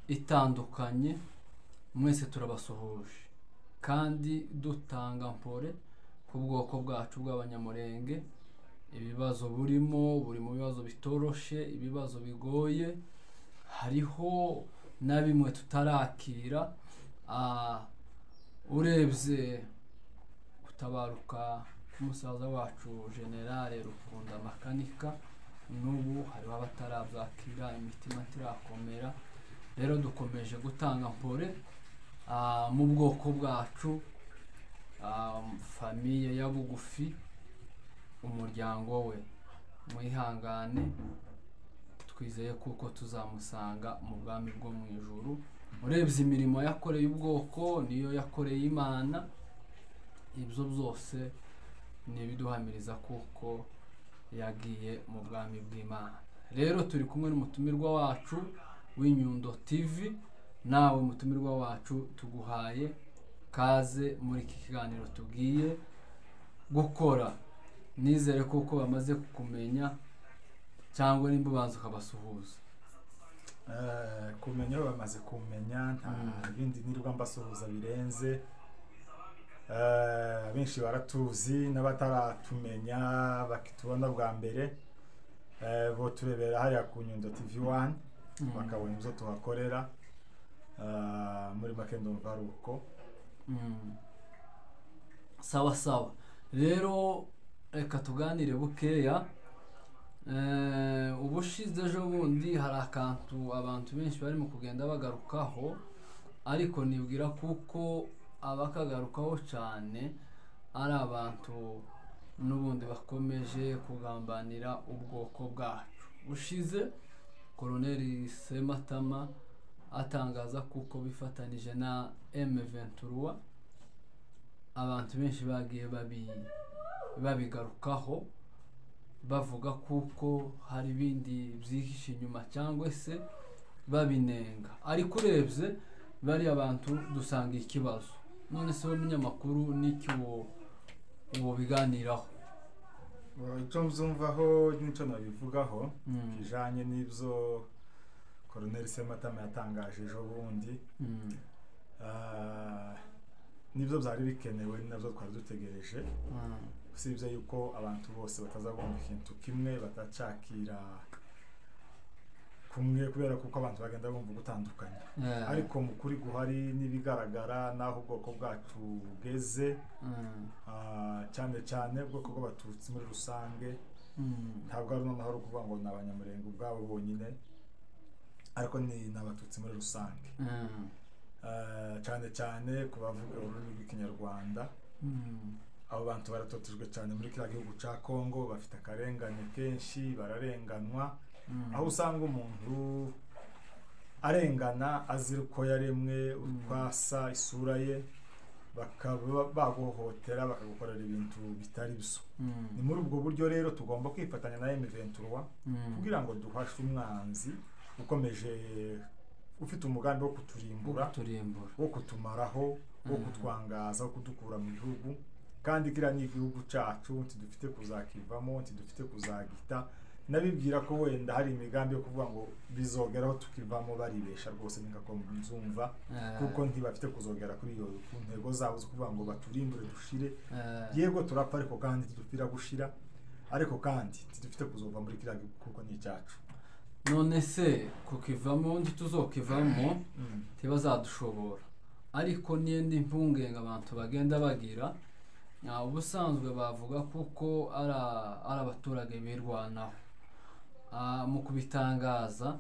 itandukanye mwese turabasuhuje kandi dutanga mpore ku bwoko bwacu bw'abanyamurenge. Ibibazo buri mu bibazo bitoroshe, ibibazo bigoye, hariho na bimwe tutarakira. Urebye gutabaruka k'umusaza wacu General Rukunda Makanika, n'ubu hariho abatarabyakira, imitima tirakomera. Rero dukomeje gutanga mpore mu bwoko bwacu, famiye ya bugufi, umuryango we mwihangane, twizeye kuko tuzamusanga mu bwami bwo mu ijuru. Urebye imirimo yakoreye ubwoko niyo yakoreye Imana, ibyo byose ni ibiduhamiriza kuko yagiye mu bwami bw'Imana. Rero turi kumwe n'umutumirwa wacu w'Inyundo TV. Nawe mutumirwa wacu tuguhaye kaze muri iki kiganiro tugiye gukora. Nizere kuko bamaze kukumenya, cyangwa nimba ubanza ukabasuhuza. Kumenya bamaze kumenya, nta bindi nirwa mbasuhuza birenze. Benshi baratuzi n'abataratumenya bakitubona bwa mbere, bo turebera hariya ku Nyundo TV1 bakabona ibyo tuhakorera muri Makendo Mvaruko. Sawa sawa. Rero reka tuganire bukeya. Ubushize ejo bundi hari akantu abantu benshi barimo kugenda bagarukaho, ariko nibwira kuko abakagarukaho cyane ari abantu n'ubundi bakomeje kugambanira ubwoko bwacu. Ushize Colonel Sematama atangaza kuko bifatanije na M23, abantu benshi bagiye babigarukaho bavuga kuko hari ibindi byihishe inyuma cyangwa se babinenga. Ariko urebye bari abantu dusanga ikibazo. None se umunyamakuru n'iki uwo biganiraho? Icyo mzumvaho n'icyo nabivugaho kijanye n'ibyo Colonel Sematama yatangaje ejo bundi, nibyo byari bikenewe, nabyo twari dutegereje. Usibye yuko abantu bose batazabumva ikintu kimwe, batacakira kumwe, kubera kuko abantu bagenda bumva gutandukanye. Ariko mu kuri guhari n'ibigaragara naho ubwoko bwacu bugeze, cyane cyane ubwoko bw'abatutsi muri rusange, ntabwo ari noneho ari ukuvuga ngo ni abanyamurenge ubwabo bonyine, ariko ni n'abatutsi muri rusange. Cyane cyane ku bavuga ururimi rw'Ikinyarwanda, abo bantu baratotejwe cyane muri kiriya gihugu cya Congo, bafite akarengane kenshi, bararenganwa, aho usanga umuntu arengana azira uko yaremwe, ukwasa isura ye, bakaba baguhohotera bakagukorera ibintu bitari byo. Ni muri ubwo buryo rero tugomba kwifatanya na M23 kugira ngo duhashe umwanzi ukomeje ufite umugambi wo kuturimbura, wo kutumaraho, wo kutwangaza, wo kudukura mu gihugu. Kandi kiriya ni igihugu cyacu, ntidufite kuzakivamo, ntidufite kuzagita. Nabibwira ko wenda hari imigambi yo kuvuga ngo bizogeraho tukivamo, baribesha rwose ningako mzumva, kuko ntibafite kuzogera kuri iyo ntego zabo zo kuvuga ngo baturimbure dushire. Yego turapfa, ariko kandi tudupfira gushira, ariko kandi ntidufite kuzova muri kiriya gihugu kuko ni icyacu. None se kukivamo ntituzokivamo ntibazadushobora. Ariko n'indi mpungenga abantu bagenda bagira, ubusanzwe bavuga kuko ari abaturage birwanaho. Mu kubitangaza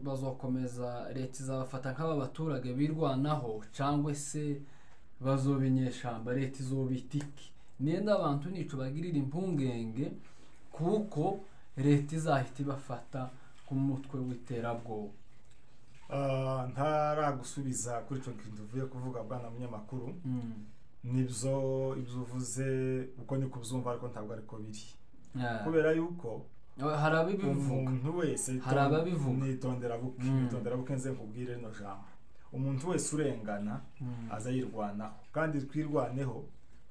bazokomeza, leta izabafata nk'aba baturage birwanaho, cyangwa se bazobinyeshamba, leta izobita iki? Nenda abantu nico bagirira impungenge, kuko leta izahita ibafata ku mutwe w'iterabwoba. Ntaragusubiza kuri icyo kintu uvuye kuvuga bwana munyamakuru. Nibyo ibyo uvuze uko ni kubyumva, ariko ntabwo ariko biri. Kubera yuko umuntu wese nitondera buke nze nkubwire no jambo. Umuntu wese urengana aza yirwanaho, kandi twirwaneho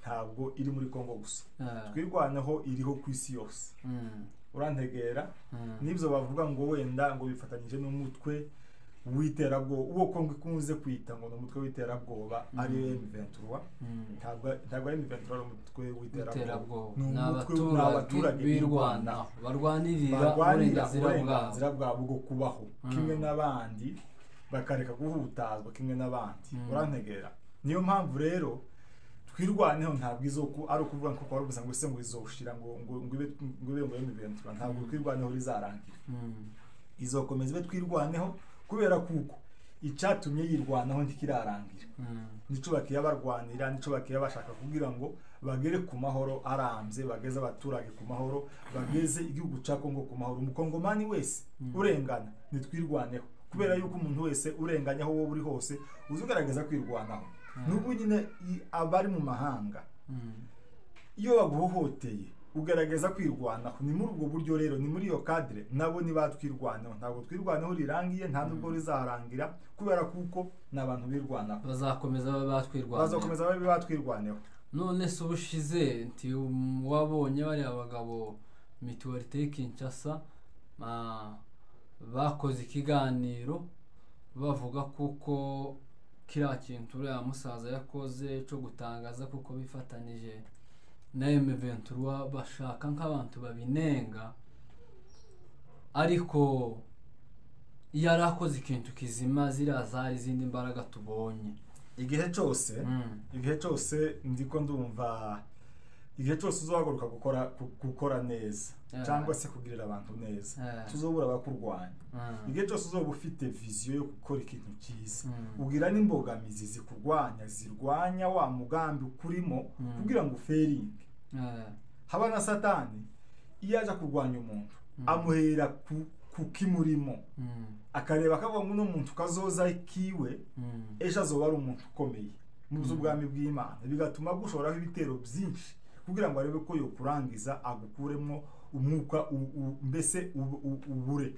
ntabwo iri muri Kongo gusa, twirwaneho iriho ku isi yose. Urantegera? Nibyo bavuga ngo wenda ngo bifatanyije n'umutwe w'iterabwoba uwo Kongo ikunze kwita ngo ni umutwe w'iterabwoba ari M23 ntabwo ari M23 ari umutwe w'iterabwoba ni abaturage birwana barwanirira uburenganzira bwabo bwo kubaho kimwe n'abandi bakareka guhutazwa kimwe n'abandi urantegera niyo mpamvu rero twirwaneho ntabwo izoku ari ukuvuga ko kwari gusa ngo se ngo izoshira ngo M23 ntabwo twirwaneho rizarangira izokomeza ibe twirwaneho kubera kuko icyatumye yirwanaho ntikirarangira nico bakiye barwanira nico bakiye bashaka kugira ngo bagere ku mahoro arambye bageze abaturage ku mahoro bageze igihugu cya Kongo ku mahoro umukongomani wese urengana nitwirwaneho kubera yuko umuntu wese urenganyaho wowe uri hose uzugaragaza kwirwanaho n'ubwo nyine abari mu mahanga iyo baguhohoteye ugaragaza kwirwanaho ni muri ubwo buryo rero ni muri iyo cadre nabo nibatwirwanaho ntabwo twirwanaho rirangiye nta nubwo rizarangira kubera kuko nabantu birwanaho bazakomeza batwirwanaho none se ubushize nti wabonye bari abagabo Mutualité Kinshasa bakoze ikiganiro bavuga kuko kiriya kintu uriya musaza yakoze cyo gutangaza kuko bifatanije na M23 bashaka nk'abantu babinenga ariko yarakoze ikintu kizima ziriya zari izindi mbaraga tubonye igihe cyose ndiko ndumva igihe cyose uzohaguruka gukora neza cyangwa se kugirira abantu neza tuzobura abakurwanya igihe cyose uzoba ufite vision yo gukora ikintu cyiza ugira n'imbogamizi zirwanya wa mugambi ukurimo kugira ngo uferinge haba na satani iyo aje kurwanya umuntu amuhera ku kimurimo akareba akavuga ngo uno muntu kazoza ikiwe ejo azoba ari umuntu ukomeye mu bw'ubwami bw'Imana bigatuma gushoraho ibitero byinshi kugira ngo arebe ko yo kurangiza agukuremo umwuka mbese ubure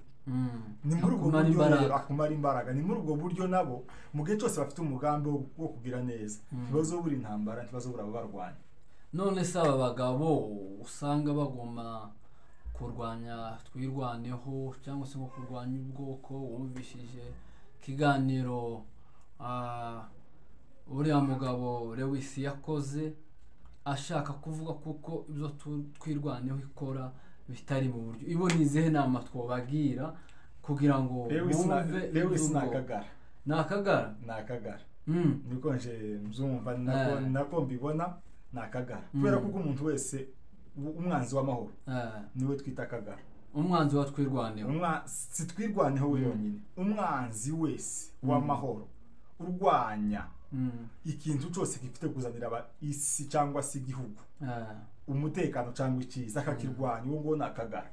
ni muri ubwo buryo akumara imbaraga ni muri ubwo buryo nabo mu gihe cyose bafite umugambi wo kugira neza ntibazobura intambara ntibazobura abarwanya none se aba bagabo usanga bagoma kurwanya twirwaneho cyangwa se nko kurwanya ubwoko wumvishije kiganiro uriya mugabo Lewis yakoze ashaka kuvuga kuko ibyo twirwaneho ikora bitari mu buryo ibo nizehe nama twobagira kugira ngo bumve Lewis nakagara niko nje mzumva nako mbibona nakagara kubera kuko umuntu wese umwanzi w'amahoro niwe twita kagara umwanzi wa twirwaneho si twirwaneho we yonyine umwanzi wese w'amahoro urwanya ikintu cyose gifite kuzanira isi cyangwa se igihugu umutekano cyangwa icyiza akakirwanya uwo ngo nakagara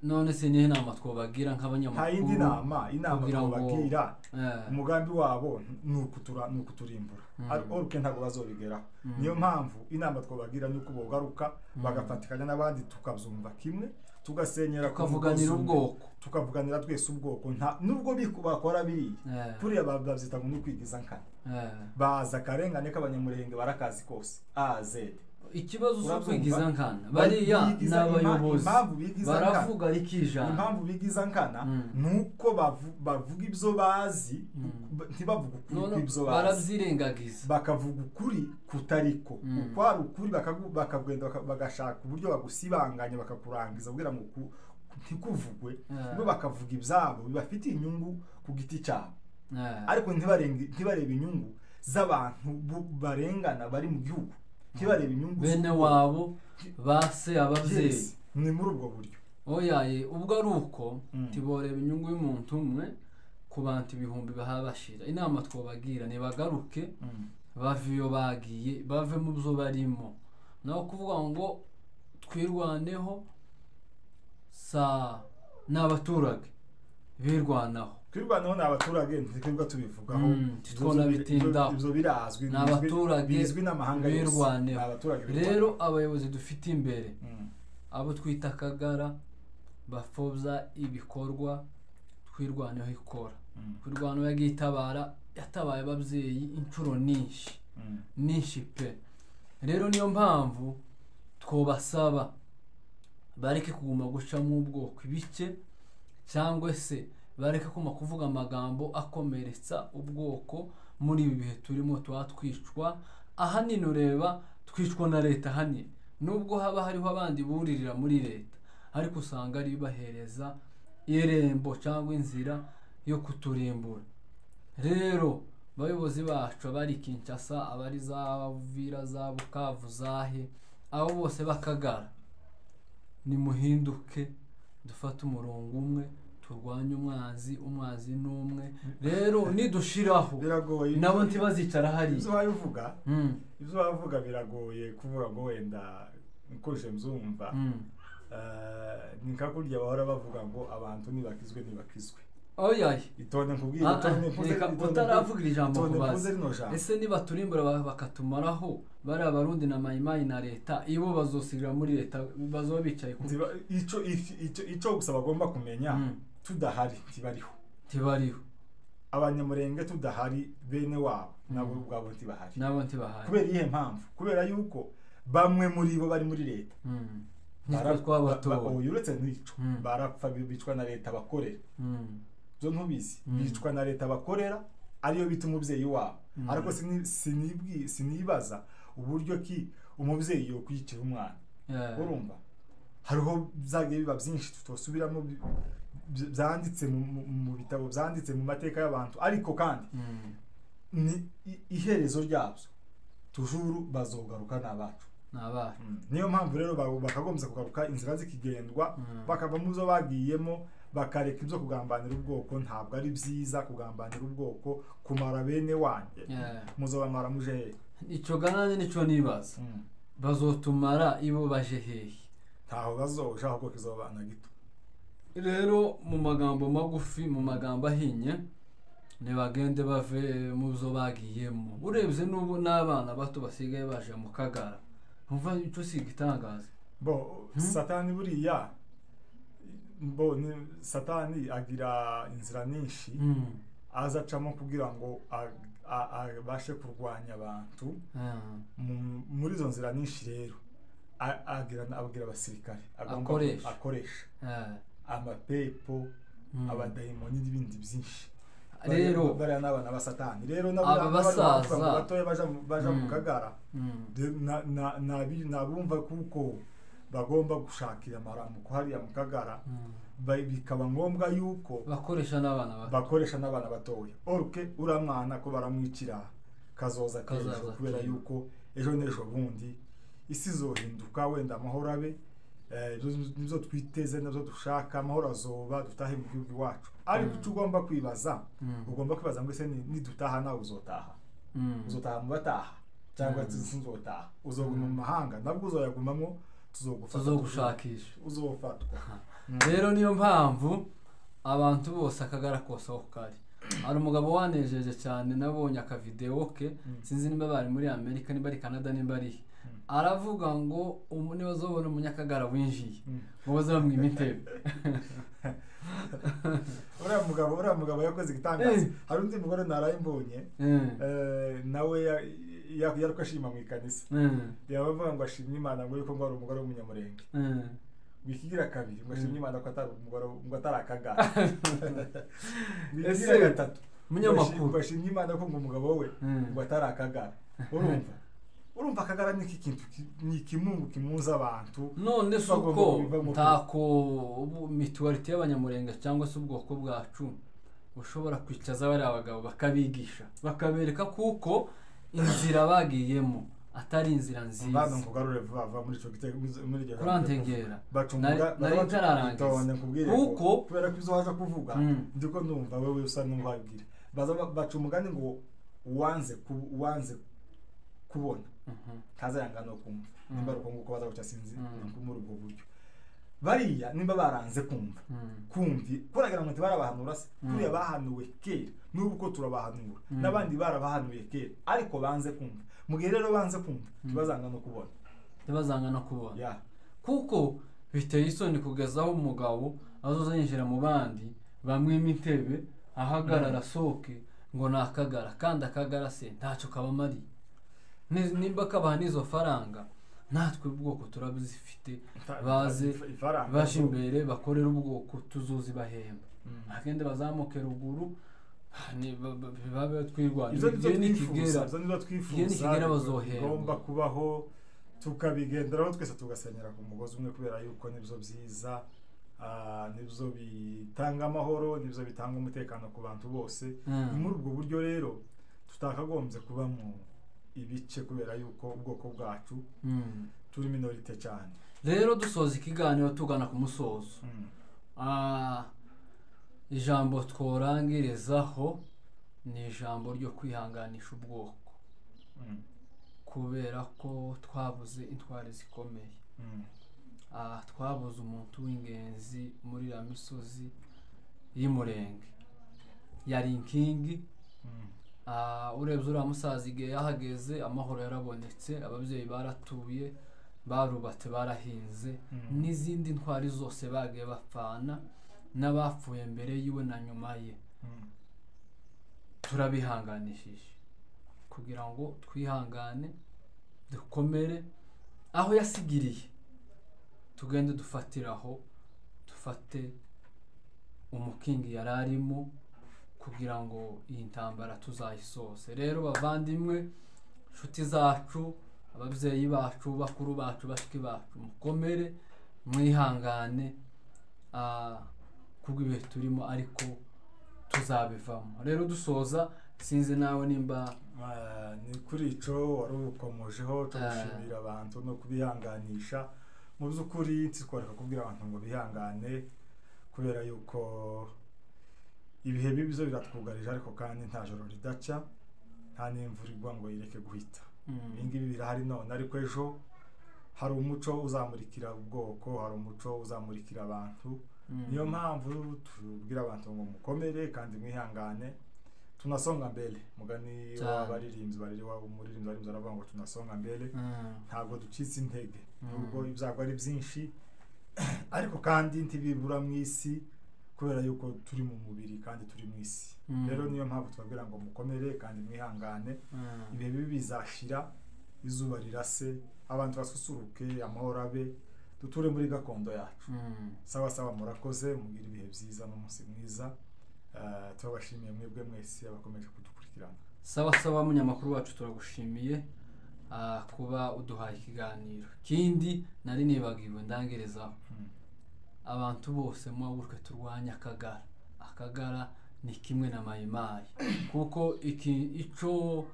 none se nihe nama twobagira nk'abanyamakuru nta yindi inama twobagira umugambi wabo nukuturimbura ariko ntabwo bazobigeraho niyo mpamvu inama twobagira nuko bogaruka bagafatikanya n'abandi tukabyumva kimwe tugasenyera tukavuganira ubwoko tukavuganira twese ubwoko nubwo bakora biri kuriya babyita ngo ni kwigiza nkana baza karengane k'abanyamurenge barakazi kose Z ikibazo cyo kwigiza nkana bariya n'abayobozi baravuga rikijana impamvu bigiza nkana nuko bavuga ibyo bazi ntibavuga ukuri ibyo bazi baravyirengagiza bakavuga ukuri kutariko ukwari ukuri bakagenda bagashaka uburyo bagusibanganya bakakurangiza kugira ngo ntikuvugwe bo bakavuga ibyabo bibafitiye inyungu ku giti cyabo ariko ntibarebe inyungu z'abantu barengana bari mu gihugu kibareba inyungu bene wabo base abavyeyi ni muri ubwo buryo oyaye ubwo ari uko tiboreba inyungu y'umuntu umwe ku bantu ibihumbi bahabashira inama twobagira ne bagaruke baviyo bagiye bave mu byo barimo naho kuvuga ngo twirwaneho n'abaturage birwanaho twirwanaho n'abaturage ntikwirwa tubivugaho twona bitinda ibyo birazwi n'abaturage bizwi n'amahanga birwaneho rero abayobozi dufite imbere abo twita kagara bafobza ibikorwa twirwaneho ikora twirwaneho yatabaye ababyeyi inshuro nyinshi pe rero niyo mpamvu twobasaba bareke kuguma guca mu bwoko ibice cyangwa se bareka kuma kuvuga amagambo akomeretsa ubwoko muri ibi bihe turimo twicwa ahanini ureba twicwa na leta ahanini nubwo haba hariho abandi buririra muri leta ariko usanga ari bahereza irembo cyangwa inzira yo kuturimbura. Rero bayobozi bacu bari Kinshasa abari za Uvira za Bukavu zahe abo bose bakagara ni muhinduke dufata umurongo umwe turwanye umwanzi n'umwe. Rero nidushiraho nabo ntibazicara hari ibyo bavuga biragoye kuvuga ngo wenda nikoje mzumva nikakurya bahora bavuga ngo abantu nibakizwe oyaye itonde nkubwira utaravugira ijambo kubaza ese niba turimbura bakatumaraho bari abarundi na mayimayi na leta ibo bazosigira muri leta bazoba bicaye ico gusa bagomba kumenya tudahari tibariho abanyamurenge tudahari bene wabo nabo ubwabo ntibahari kubera ihe mpamvu kubera yuko bamwe muri bo bari muri leta uretse n'ico barapfa bicwa na leta bakorera byo ntubizi bicwa na leta bakorera ariyo bita umubyeyi wabo ariko sinibaza uburyo ki umubyeyi yo kwicira umwana urumva hariho zagiye biba byinshi tutosubiramo byanditse mu bitabo byanditse mu mateka y'abantu ariko kandi ni iherezo ryabyo tujuru bazogaruka n'abacu niyo mpamvu rero bakagombye kugaruka inzira zikigendwa bakava mu zo bagiyemo bakareka ibyo kugambanira ubwoko. Ntabwo ari byiza kugambanira ubwoko kumara bene wanjye muzobamara muje hehe icyo gananye nico nibaza bazotumara ibo baje hehe ntaho bazoja ahubwo kizobana gito. Rero mu magambo magufi mu magambo ahinye ntibagende bave mu zo bagiyemo urebye n'ubu n'abana bato basigaye baje mu kagara umva icyo sigitangaza satani buriya satani agira inzira nyinshi azacamo kugira ngo abashe kurwanya abantu muri izo nzira nyinshi. Rero abwira abasirikare akoresha amapepo abadayimoni n'ibindi byinshi. Rero bariya n'abana ba satani rero n'abasaza batoya baja mu kagara nabumva kuko bagomba gushakira amaramuko hariya mu kagara bikaba ngombwa yuko bakoresha n'abana batoya uramwana ko baramwicira kazoza kejo kubera yuko ejo n'ejo bundi isi zohinduka wenda amahoro abe nizo twiteze nazo dushaka amahoro azoba dutahe mu gihugu iwacu. Ariko icyo ugomba kwibaza ngo ese nidutaha nawe uzotaha mu bataha cyangwa tuzotaha uzoguma mu mahanga nabwo uzoyagumamo tuzogushakisha uzofatwa. Rero niyo mpamvu abantu bose akagara kose aho kari hari umugabo wanejeje cyane nabonye akavideo ke sinzi niba bari muri Amerika niba ari Canada niba ari aravuga ngo umuni bazobona umunyakagara winjiye ngo bazamwima intebe. uriya mugabo yakoze igitangaza. Hari undi mugore naraye mbonye nawe yariko ashima mu ikanisa yabavuga ngo ashimye Imana ngo yuko ngo ari umugore w'umunyamurenge bikigira kabiri ngo ashimye Imana ko atari umugore ngo atarakagara bikigira gatatu munyamakuru ashimye Imana ko ngo umugabo we ngo atarakagara. Urumva akagara ni ikintu ni ikimungu kimuza abantu none suko ntako mitualite y'abanyamurenge cyangwa se ubwoko bwacu ushobora kwicaza bari abagabo bakabigisha bakabereka kuko inzira bagiyemo atari inzira nziza. Bana nkugarure vuba muri ico gitego muri gihe kurantengera nari ntararangiza kuko kubera ko izo waje kuvuga ndiko ndumva wewe usa n'umubabwira baca umugani ngo uwanze kubona kaza yanga no kumva nimba ruko nguko baza guca sinzi muri ubwo buryo bariya nimba baranze kumvi kuragira ngo barabahanura se kuriya bahanuwe kera n'ubu ko turabahanura n'abandi barabahanuye kera ariko banze kumva mugihe rero banze kumva tibazanga no kubona kuko biteye isoni kugezaho umugabo azoza yinjira mu bandi bamwe imitebe ahagarara soke ngo nakagara kandi akagara se ntacyo kabamari nimba kabaha nizo faranga natwe ubwoko turabizifite baze baje imbere bakorera ubwoko tuzuzi bahemba akende bazamuke ruguru babe twirwanya ibyo nikigera bazohemba gomba kubaho tukabigenderaho twese tugasenyera ku mugozi umwe kubera yuko nibyo byiza nibyo bitanga amahoro nibyo bitanga umutekano ku bantu bose ni muri ubwo buryo rero tutakagombye kuba mu ibice kubera yuko ubwoko bwacu turi minorite cyane. Rero dusoza ikiganiro tugana ku musozo ijambo tworangirizaho ni ijambo ryo kwihanganisha ubwoko kubera ko twabuze intwari zikomeye twabuze umuntu w'ingenzi muri ya misozi y'Umurenge yari inkingi urebye uriya musaza igihe yahageze amahoro yarabonetse ababyeyi baratuye barubatse barahinze n'izindi ntwari zose bagiye bapfana n'abapfuye mbere yiwe na nyuma ye turabihanganishije kugira ngo twihangane dukomere aho yasigiriye tugende dufatiraho dufate umukingi yari arimo kugira ngo iyi ntambara tuzayisose. Rero bavandimwe inshuti zacu ababyeyi bacu bakuru bacu bashiki bacu mukomere mwihangane kubw'ibihe turimo ariko tuzabivamo. Rero dusoza sinzi nawe nimba ni kuri ico wari ukomojeho tugushimira abantu no kubihanganisha mu by'ukuri twareka kubwira abantu ngo bihangane kubera yuko ibihe bibi byo biratwugarije ariko kandi nta joro ridaca nta n'imvura igwa ngo yireke guhita ibingibi birahari none ariko ejo hari umuco uzamurikira ubwoko hari umuco uzamurikira abantu niyo mpamvu tubwira abantu ngo mukomere kandi mwihangane tunasonga mbele mugani w'abaririmbyi umuririmbyi aravuga ngo tunasonga mbele ntabwo ducitse intege nubwo ibyago ari byinshi ariko kandi ntibibura mu isi kubera yuko turi mu mubiri kandi turi mu isi rero niyo mpamvu twabwira ngo mukomere kandi mwihangane ibihe bibi bizashira izuba rirase abantu basusuruke amahoro abe duture muri gakondo yacu sawa murakoze mugira ibihe byiza n'umunsi mwiza tubashimiye mwebwe mwese abakomeje kudukurikirana. Sawa munyamakuru wacu turagushimiye kuba uduhaye ikiganiro kindi nari nibagiwe ndangerezaho abantu bose muhaguruke turwanya akagara ni kimwe na mayimayi kuko ico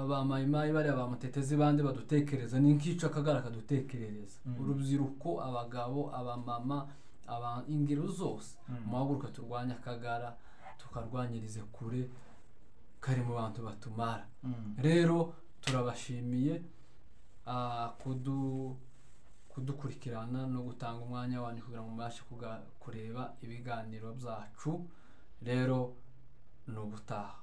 ba mayimayi bari abamutetezi bande badutekereza ni nkica akagara kadutekerereza urubyiruko abagabo abamama ingero zose muhaguruke turwanya akagara tukarwanyirize kure kari mu bantu batumara. Rero turabashimiye kudukurikirana no gutanga umwanya wanyu kugira ngo mubashe kureba ibiganiro byacu. Rero n'ubutaha.